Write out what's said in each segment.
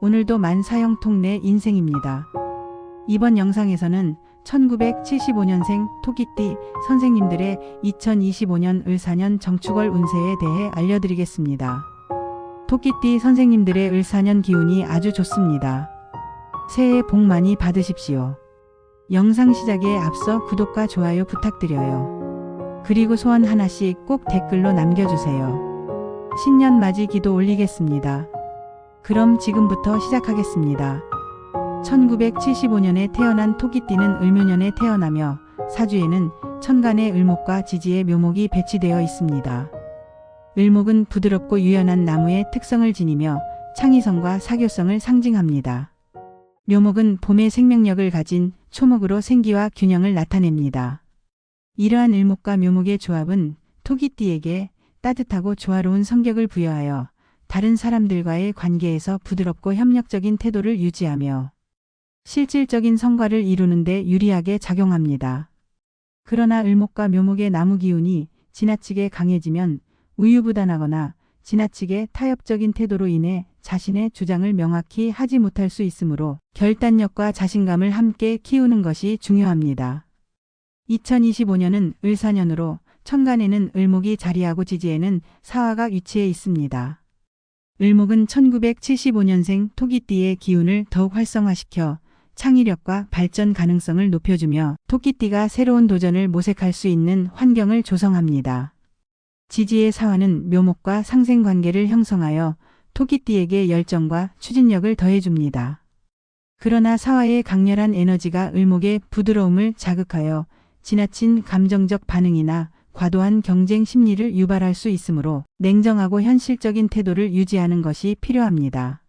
오늘도 만사형통 내 인생입니다. 이번 영상에서는 1975년생 토끼띠 선생님들의 2025년 을사년 정축월 운세에 대해 알려드리겠습니다. 토끼띠 선생님들의 을사년 기운이 아주 좋습니다. 새해 복 많이 받으십시오. 영상 시작에 앞서 구독과 좋아요 부탁드려요. 그리고 소원 하나씩 꼭 댓글로 남겨주세요. 신년 맞이 기도 올리겠습니다. 그럼 지금부터 시작하겠습니다. 1975년에 태어난 토끼띠는 을묘년에 태어나며 사주에는 천간에 을목과 지지의 묘목이 배치되어 있습니다. 을목은 부드럽고 유연한 나무의 특성을 지니며 창의성과 사교성을 상징합니다. 묘목은 봄의 생명력을 가진 초목으로 생기와 균형을 나타냅니다. 이러한 을목과 묘목의 조합은 토끼띠에게 따뜻하고 조화로운 성격을 부여하여 다른 사람들과의 관계에서 부드럽고 협력적인 태도를 유지하며 실질적인 성과를 이루는 데 유리하게 작용합니다. 그러나 을목과 묘목의 나무 기운이 지나치게 강해지면 우유부단하거나 지나치게 타협적인 태도로 인해 자신의 주장을 명확히 하지 못할 수 있으므로 결단력과 자신감을 함께 키우는 것이 중요합니다. 2025년은 을사년으로 천간에는 을목이 자리하고 지지에는 사화가 위치해 있습니다. 을목은 1975년생 토끼띠의 기운을 더욱 활성화시켜 창의력과 발전 가능성을 높여주며 토끼띠가 새로운 도전을 모색할 수 있는 환경을 조성합니다. 지지의 사화는 묘목과 상생관계를 형성하여 토끼띠에게 열정과 추진력을 더해줍니다. 그러나 사화의 강렬한 에너지가 을목의 부드러움을 자극하여 지나친 감정적 반응이나 과도한 경쟁 심리를 유발할 수 있으므로 냉정하고 현실적인 태도를 유지하는 것이 필요합니다.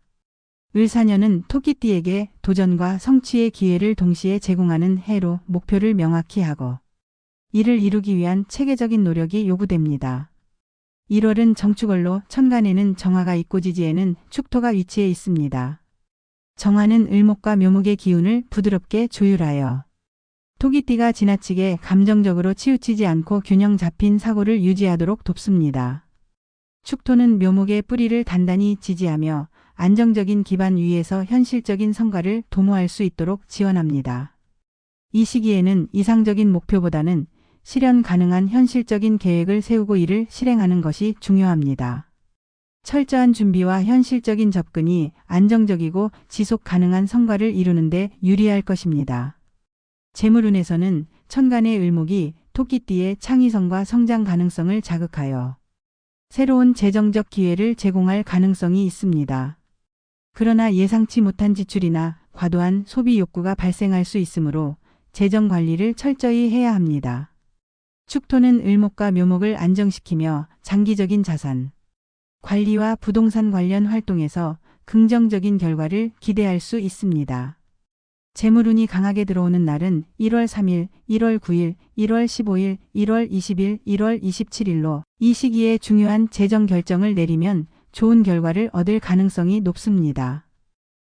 을사년은 토끼띠에게 도전과 성취의 기회를 동시에 제공하는 해로 목표를 명확히 하고 이를 이루기 위한 체계적인 노력이 요구됩니다. 1월은 정축월로 천간에는 정화가 있고 지지에는 축토가 위치해 있습니다. 정화는 을목과 묘목의 기운을 부드럽게 조율하여 토끼띠가 지나치게 감정적으로 치우치지 않고 균형 잡힌 사고를 유지하도록 돕습니다. 축토는 묘목의 뿌리를 단단히 지지하며 안정적인 기반 위에서 현실적인 성과를 도모할 수 있도록 지원합니다. 이 시기에는 이상적인 목표보다는 실현 가능한 현실적인 계획을 세우고 이를 실행하는 것이 중요합니다. 철저한 준비와 현실적인 접근이 안정적이고 지속 가능한 성과를 이루는 데 유리할 것입니다. 재물운에서는 천간의 을목이 토끼띠의 창의성과 성장 가능성을 자극하여 새로운 재정적 기회를 제공할 가능성이 있습니다. 그러나 예상치 못한 지출이나 과도한 소비 욕구가 발생할 수 있으므로 재정 관리를 철저히 해야 합니다. 축토는 을목과 묘목을 안정시키며 장기적인 자산 관리와 부동산 관련 활동에서 긍정적인 결과를 기대할 수 있습니다. 재물운이 강하게 들어오는 날은 1월 3일, 1월 9일, 1월 15일, 1월 20일, 1월 27일로 이 시기에 중요한 재정 결정을 내리면 좋은 결과를 얻을 가능성이 높습니다.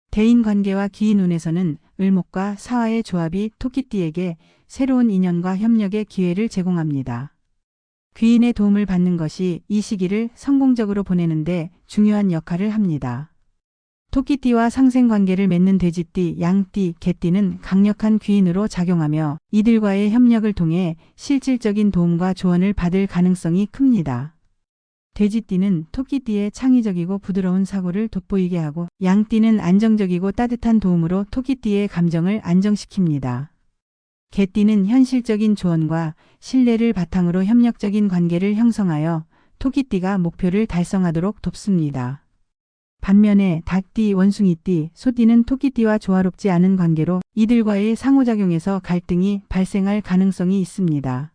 대인관계와 기인운에서는 을목과 사화의 조합이 토끼띠에게 새로운 인연과 협력의 기회를 제공합니다. 귀인의 도움을 받는 것이 이 시기를 성공적으로 보내는데 중요한 역할을 합니다. 토끼띠와 상생관계를 맺는 돼지띠, 양띠, 개띠는 강력한 귀인으로 작용하며 이들과의 협력을 통해 실질적인 도움과 조언을 받을 가능성이 큽니다. 돼지띠는 토끼띠의 창의적이고 부드러운 사고를 돋보이게 하고 양띠는 안정적이고 따뜻한 도움으로 토끼띠의 감정을 안정시킵니다. 개띠는 현실적인 조언과 신뢰를 바탕으로 협력적인 관계를 형성하여 토끼띠가 목표를 달성하도록 돕습니다. 반면에 닭띠, 원숭이띠, 소띠는 토끼띠와 조화롭지 않은 관계로 이들과의 상호작용에서 갈등이 발생할 가능성이 있습니다.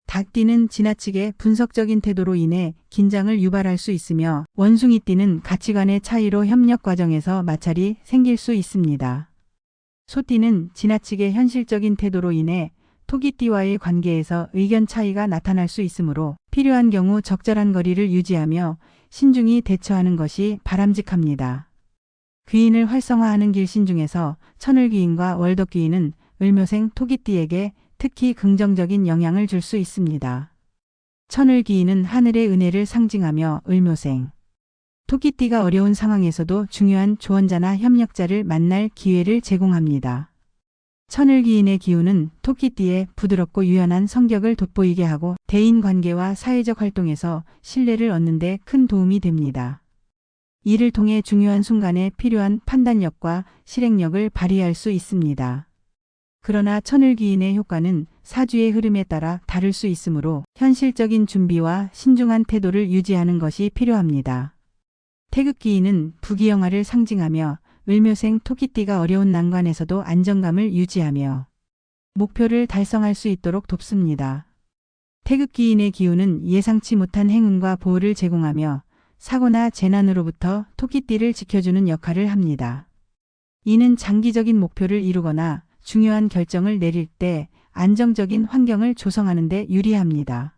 닭띠는 지나치게 분석적인 태도로 인해 긴장을 유발할 수 있으며 원숭이띠는 가치관의 차이로 협력 과정에서 마찰이 생길 수 있습니다. 소띠는 지나치게 현실적인 태도로 인해 토끼띠와의 관계에서 의견 차이가 나타날 수 있으므로 필요한 경우 적절한 거리를 유지하며 신중히 대처하는 것이 바람직합니다. 귀인을 활성화하는 길신 중에서 천을귀인과 월덕귀인은 을묘생 토끼띠에게 특히 긍정적인 영향을 줄 수 있습니다. 천을귀인은 하늘의 은혜를 상징하며 을묘생 토끼띠가 어려운 상황에서도 중요한 조언자나 협력자를 만날 기회를 제공합니다. 천을기인의 기운은 토끼띠의 부드럽고 유연한 성격을 돋보이게 하고 대인관계와 사회적 활동에서 신뢰를 얻는 데 큰 도움이 됩니다. 이를 통해 중요한 순간에 필요한 판단력과 실행력을 발휘할 수 있습니다. 그러나 천을기인의 효과는 사주의 흐름에 따라 다를 수 있으므로 현실적인 준비와 신중한 태도를 유지하는 것이 필요합니다. 태극기인은 부귀영화를 상징하며 을묘생 토끼띠가 어려운 난관에서도 안정감을 유지하며 목표를 달성할 수 있도록 돕습니다. 태극기인의 기운은 예상치 못한 행운과 보호를 제공하며 사고나 재난으로부터 토끼띠를 지켜주는 역할을 합니다. 이는 장기적인 목표를 이루거나 중요한 결정을 내릴 때 안정적인 환경을 조성하는 데 유리합니다.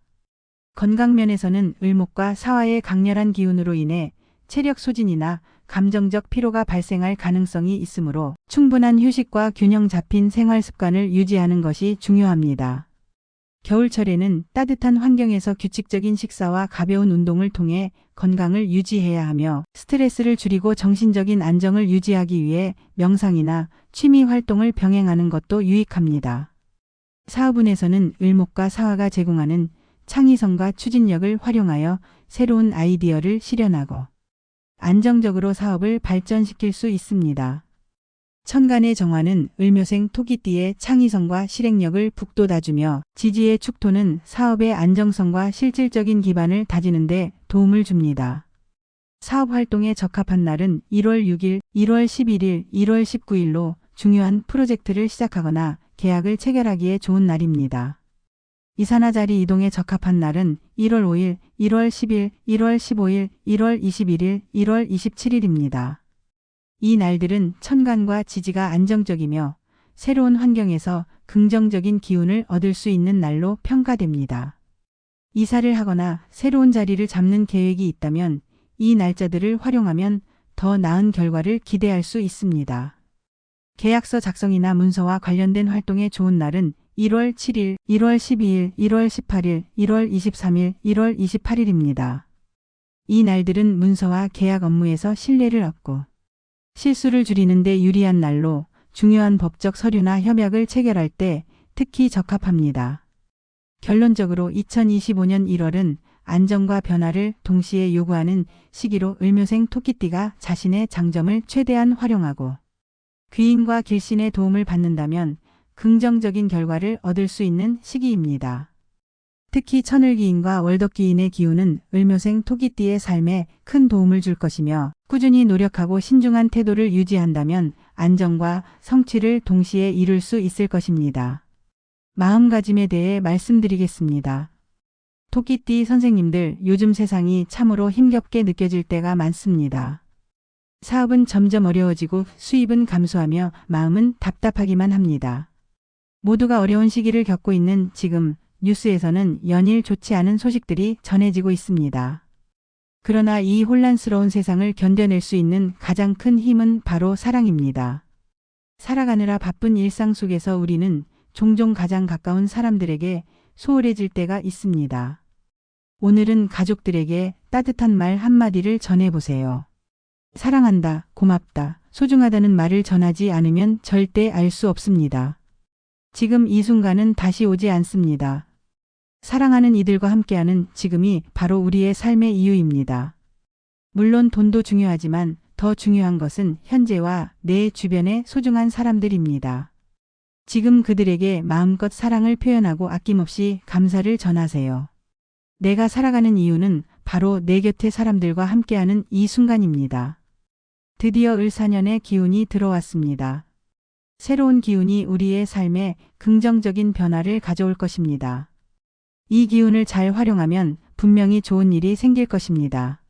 건강면에서는 을목과 사화의 강렬한 기운으로 인해 체력 소진이나 감정적 피로가 발생할 가능성이 있으므로 충분한 휴식과 균형 잡힌 생활 습관을 유지하는 것이 중요합니다. 겨울철에는 따뜻한 환경에서 규칙적인 식사와 가벼운 운동을 통해 건강을 유지해야 하며 스트레스를 줄이고 정신적인 안정을 유지하기 위해 명상이나 취미 활동을 병행하는 것도 유익합니다. 사업운에서는 을목과 사화가 제공하는 창의성과 추진력을 활용하여 새로운 아이디어를 실현하고 안정적으로 사업을 발전시킬 수 있습니다. 천간의 정화는 을묘생 토끼띠의 창의성과 실행력을 북돋아주며 지지의 축토는 사업의 안정성과 실질적인 기반을 다지는 데 도움을 줍니다. 사업 활동에 적합한 날은 1월 6일, 1월 11일, 1월 19일로 중요한 프로젝트를 시작하거나 계약을 체결하기에 좋은 날입니다. 이사나 자리 이동에 적합한 날은 1월 5일, 1월 10일, 1월 15일, 1월 21일, 1월 27일입니다. 이 날들은 천간과 지지가 안정적이며 새로운 환경에서 긍정적인 기운을 얻을 수 있는 날로 평가됩니다. 이사를 하거나 새로운 자리를 잡는 계획이 있다면 이 날짜들을 활용하면 더 나은 결과를 기대할 수 있습니다. 계약서 작성이나 문서와 관련된 활동에 좋은 날은 1월 7일, 1월 12일, 1월 18일, 1월 23일, 1월 28일입니다. 이 날들은 문서와 계약 업무에서 신뢰를 얻고 실수를 줄이는 데 유리한 날로 중요한 법적 서류나 협약을 체결할 때 특히 적합합니다. 결론적으로 2025년 1월은 안정과 변화를 동시에 요구하는 시기로 을묘생 토끼띠가 자신의 장점을 최대한 활용하고 귀인과 길신의 도움을 받는다면 긍정적인 결과를 얻을 수 있는 시기입니다. 특히 천을기인과 월덕기인의 기운은 을묘생 토끼띠의 삶에 큰 도움을 줄 것이며 꾸준히 노력하고 신중한 태도를 유지한다면 안정과 성취를 동시에 이룰 수 있을 것입니다. 마음가짐에 대해 말씀드리겠습니다. 토끼띠 선생님들, 요즘 세상이 참으로 힘겹게 느껴질 때가 많습니다. 사업은 점점 어려워지고 수입은 감소하며 마음은 답답하기만 합니다. 모두가 어려운 시기를 겪고 있는 지금 뉴스에서는 연일 좋지 않은 소식들이 전해지고 있습니다. 그러나 이 혼란스러운 세상을 견뎌낼 수 있는 가장 큰 힘은 바로 사랑입니다. 살아가느라 바쁜 일상 속에서 우리는 종종 가장 가까운 사람들에게 소홀해질 때가 있습니다. 오늘은 가족들에게 따뜻한 말 한마디를 전해보세요. 사랑한다, 고맙다, 소중하다는 말을 전하지 않으면 절대 알 수 없습니다. 지금 이 순간은 다시 오지 않습니다. 사랑하는 이들과 함께하는 지금이 바로 우리의 삶의 이유입니다. 물론 돈도 중요하지만 더 중요한 것은 현재와 내 주변의 소중한 사람들입니다. 지금 그들에게 마음껏 사랑을 표현하고 아낌없이 감사를 전하세요. 내가 살아가는 이유는 바로 내 곁의 사람들과 함께하는 이 순간입니다. 드디어 을사년의 기운이 들어왔습니다. 새로운 기운이 우리의 삶에 긍정적인 변화를 가져올 것입니다. 이 기운을 잘 활용하면 분명히 좋은 일이 생길 것입니다.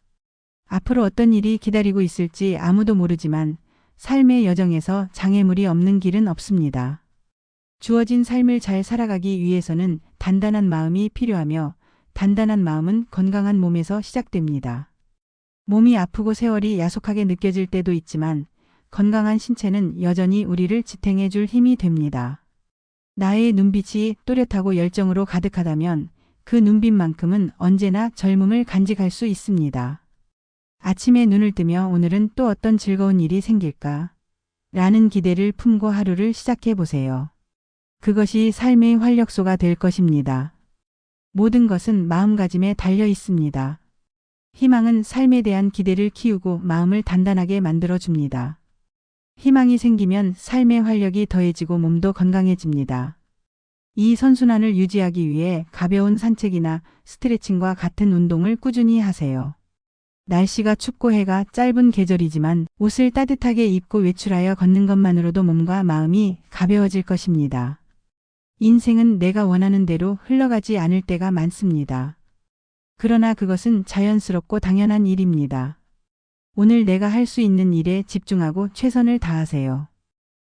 앞으로 어떤 일이 기다리고 있을지 아무도 모르지만 삶의 여정에서 장애물이 없는 길은 없습니다. 주어진 삶을 잘 살아가기 위해서는 단단한 마음이 필요하며 단단한 마음은 건강한 몸에서 시작됩니다. 몸이 아프고 세월이 야속하게 느껴질 때도 있지만 건강한 신체는 여전히 우리를 지탱해 줄 힘이 됩니다. 나의 눈빛이 또렷하고 열정으로 가득하다면 그 눈빛만큼은 언제나 젊음을 간직할 수 있습니다. 아침에 눈을 뜨며 오늘은 또 어떤 즐거운 일이 생길까? 라는 기대를 품고 하루를 시작해 보세요. 그것이 삶의 활력소가 될 것입니다. 모든 것은 마음가짐에 달려 있습니다. 희망은 삶에 대한 기대를 키우고 마음을 단단하게 만들어 줍니다. 희망이 생기면 삶의 활력이 더해지고 몸도 건강해집니다. 이 선순환을 유지하기 위해 가벼운 산책이나 스트레칭과 같은 운동을 꾸준히 하세요. 날씨가 춥고 해가 짧은 계절이지만 옷을 따뜻하게 입고 외출하여 걷는 것만으로도 몸과 마음이 가벼워질 것입니다. 인생은 내가 원하는 대로 흘러가지 않을 때가 많습니다. 그러나 그것은 자연스럽고 당연한 일입니다. 오늘 내가 할 수 있는 일에 집중하고 최선을 다하세요.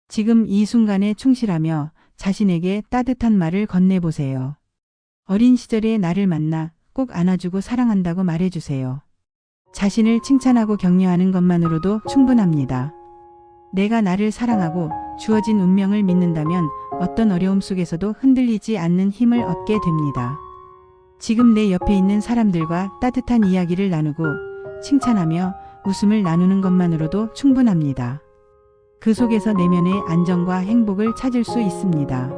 지금 이 순간에 충실하며 자신에게 따뜻한 말을 건네보세요. 어린 시절의 나를 만나 꼭 안아주고 사랑한다고 말해주세요. 자신을 칭찬하고 격려하는 것만으로도 충분합니다. 내가 나를 사랑하고 주어진 운명을 믿는다면 어떤 어려움 속에서도 흔들리지 않는 힘을 얻게 됩니다. 지금 내 옆에 있는 사람들과 따뜻한 이야기를 나누고 칭찬하며 웃음을 나누는 것만으로도 충분합니다. 그 속에서 내면의 안정과 행복을 찾을 수 있습니다.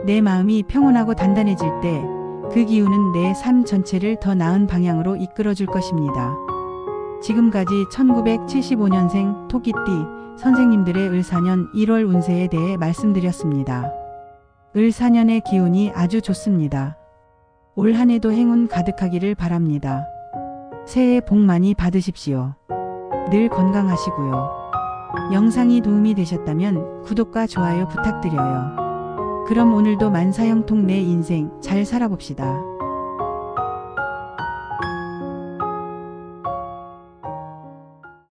내 마음이 평온하고 단단해질 때 그 기운은 내 삶 전체를 더 나은 방향으로 이끌어줄 것입니다. 지금까지 1975년생 토끼띠 선생님들의 을4년 1월 운세에 대해 말씀드렸습니다. 을4년의 기운이 아주 좋습니다. 올 한 해도 행운 가득하기를 바랍니다. 새해 복 많이 받으십시오. 늘 건강하시고요. 영상이 도움이 되셨다면 구독과 좋아요 부탁드려요. 그럼 오늘도 만사형통 내 인생 잘 살아봅시다.